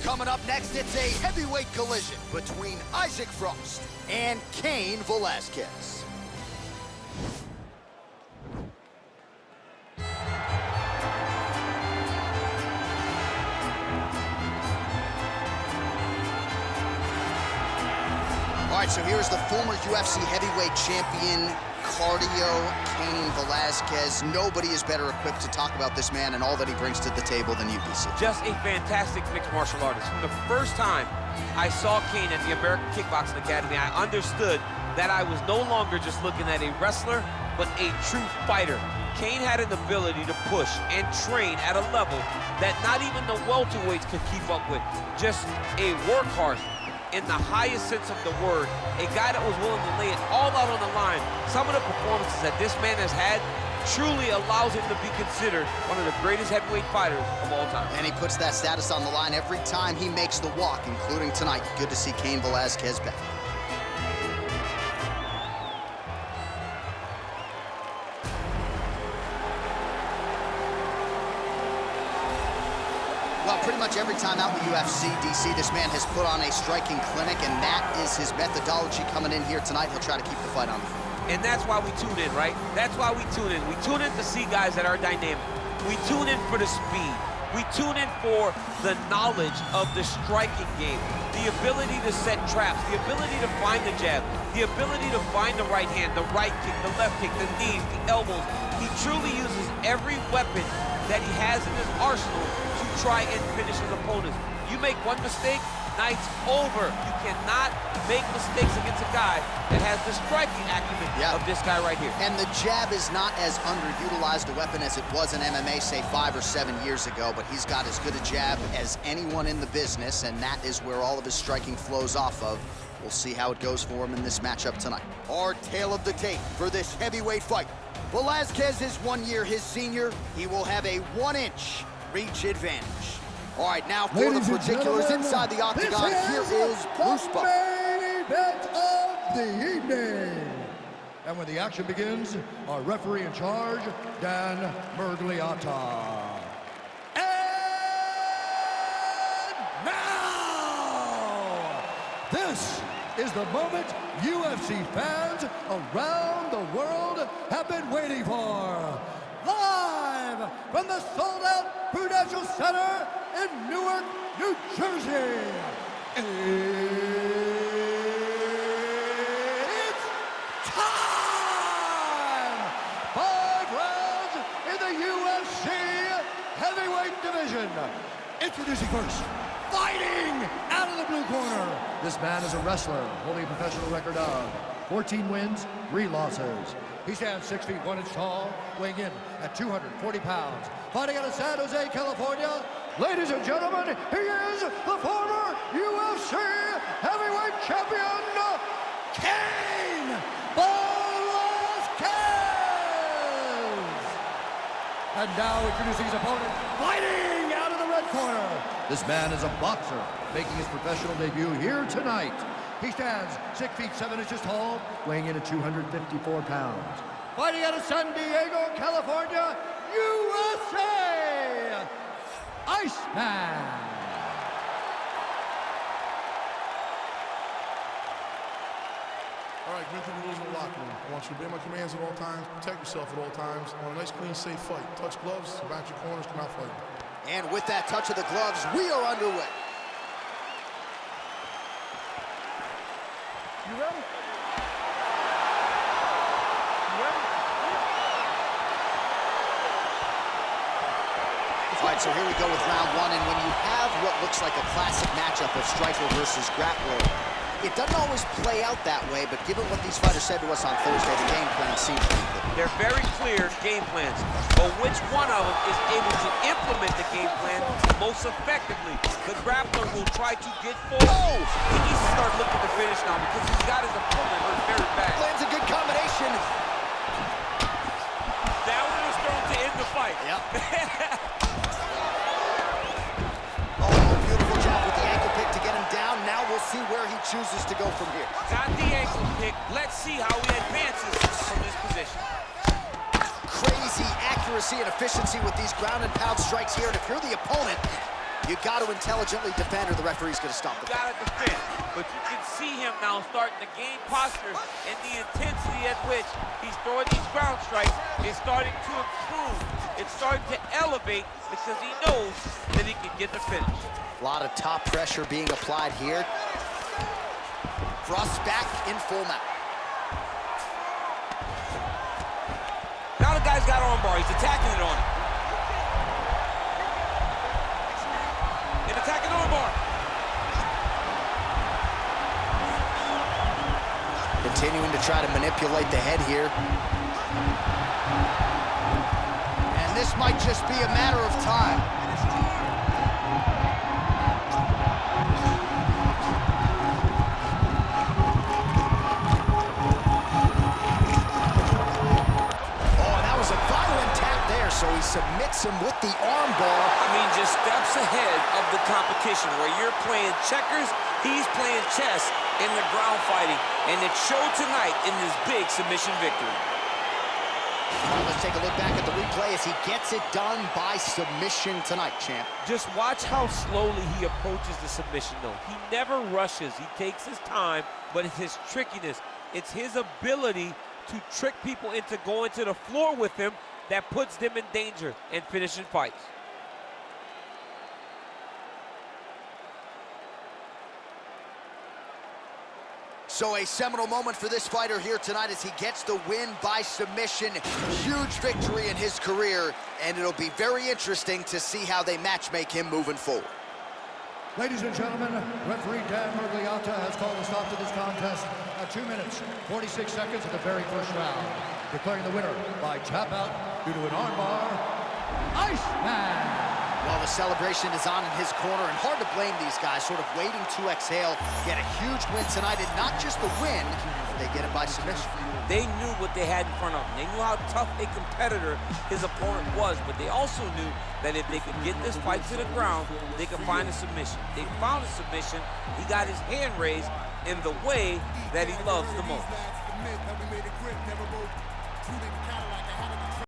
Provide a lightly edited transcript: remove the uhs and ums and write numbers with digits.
Coming up next, it's a heavyweight collision between Isaac Frost and Cain Velasquez. All right, so here's the former UFC heavyweight champion, cardio, Cain Velasquez. Nobody is better equipped to talk about this man and all that he brings to the table than you, DC. Just a fantastic mixed martial artist. From the first time I saw Cain at the American Kickboxing Academy, I understood that I was no longer just looking at a wrestler, but a true fighter. Cain had an ability to push and train at a level that not even the welterweights could keep up with. Just a workhorse in the highest sense of the word, a guy that was willing to lay it all out on the line. Some of the performances that this man has had truly allows him to be considered one of the greatest heavyweight fighters of all time. And he puts that status on the line every time he makes the walk, including tonight. Good to see Cain Velasquez back. Well, pretty much every time out in the UFC, DC, this man has put on a striking clinic, and that is his methodology coming in here tonight. He'll try to keep the fight on the floor. And that's why we tune in, right? That's why we tune in. We tune in to see guys that are dynamic. We tune in for the speed. We tune in for the knowledge of the striking game, the ability to set traps, the ability to find the jab, the ability to find the right hand, the right kick, the left kick, the knees, the elbows. He truly uses every weapon that he has in his arsenal to try and finish his opponents. You make one mistake, night's over. You cannot make mistakes against a guy that has the striking acumen of this guy right here. And the jab is not as underutilized a weapon as it was in MMA, say 5 or 7 years ago, but he's got as good a jab as anyone in the business, and that is where all of his striking flows off of. We'll see how it goes for him in this matchup tonight. Our tale of the tape for this heavyweight fight. Velasquez is 1 year his senior. He will have a 1-inch reach advantage. All right, now for the particulars inside the octagon, here is Bruce Buffer. Main event of the evening. And when the action begins, our referee in charge, Dan Mergliata. And now, this is the moment UFC fans around the world have been waiting for. Live from the sold-out Prudential Center in Newark, New Jersey. It's time! 5 rounds in the UFC heavyweight division. Introducing first, fighting out of the blue corner. This man is a wrestler holding a professional record of 14 wins, 3 losses. He stands 6 feet 1 inch tall, weighing in at 240 pounds. Fighting out of San Jose, California, ladies and gentlemen, he is the former UFC heavyweight champion, Cain Velasquez! And now introducing his opponent, fighting out of the red corner. This man is a boxer, making his professional debut here tonight. He stands 6 feet 7 inches tall, weighing in at 254 pounds. Fighting out of San Diego, California, USA, Iceman. All right, get into the rules in the locker room. I want you to obey my commands at all times, protect yourself at all times. I want a nice, clean, safe fight. Touch gloves, back your corners, come out fighting. And with that touch of the gloves, we are underway. You ready? All right, so here we go with round 1, and when you have what looks like a classic matchup of striker versus grappler, it doesn't always play out that way, but given what these fighters said to us on Thursday, the game plan seems pretty clear. They're very clear game plans, but which one of them is able to implement the game plan most effectively? The grappler will try to get forward. Oh! He needs to start looking to finish now because he's got his opponent hurt very bad. Lands a good combination. That one was thrown to end the fight. Yep. Beautiful job with the ankle pick to get him down. Now we'll see where he chooses to go from here. Got the ankle pick. Let's see how he advances from this position. Crazy accuracy and efficiency with these ground and pound strikes here. And if you're the opponent, You got to intelligently defend or the referee's going to stop the You got to defend, but you can see him now starting to gain posture, and the intensity at which he's throwing these ground strikes is starting to improve. It's starting to elevate because he knows that he can get the finish. A lot of top pressure being applied here. Frost back in full mount. Now the guy's got arm bar. He's attacking it on him. And attacking arm bar. Continuing to try to manipulate the head here. And this might just be a matter of time. So he submits him with the arm bar. I mean, just steps ahead of the competition. Where you're playing checkers, he's playing chess in the ground fighting. And it showed tonight in this big submission victory. All right, let's take a look back at the replay as he gets it done by submission tonight, champ. Just watch how slowly he approaches the submission, though. He never rushes. He takes his time, but it's his trickiness. It's his ability to trick people into going to the floor with him that puts them in danger and finishing fights. So a seminal moment for this fighter here tonight as he gets the win by submission. Huge victory in his career, and it'll be very interesting to see how they matchmake him moving forward. Ladies and gentlemen, referee Dan Mergliata has called a stop to this contest at 2 minutes, 46 seconds of the very first round, declaring the winner by tap out due to an armbar, Iceman. Well, the celebration is on in his corner, and hard to blame these guys, sort of waiting to exhale, get a huge win tonight, and not just the win, they get it by submission. They knew what they had in front of them. They knew how tough a competitor his opponent was, but they also knew that if they could get this fight to the ground, they could find a submission. They found a submission. He got his hand raised in the way that he loves the most.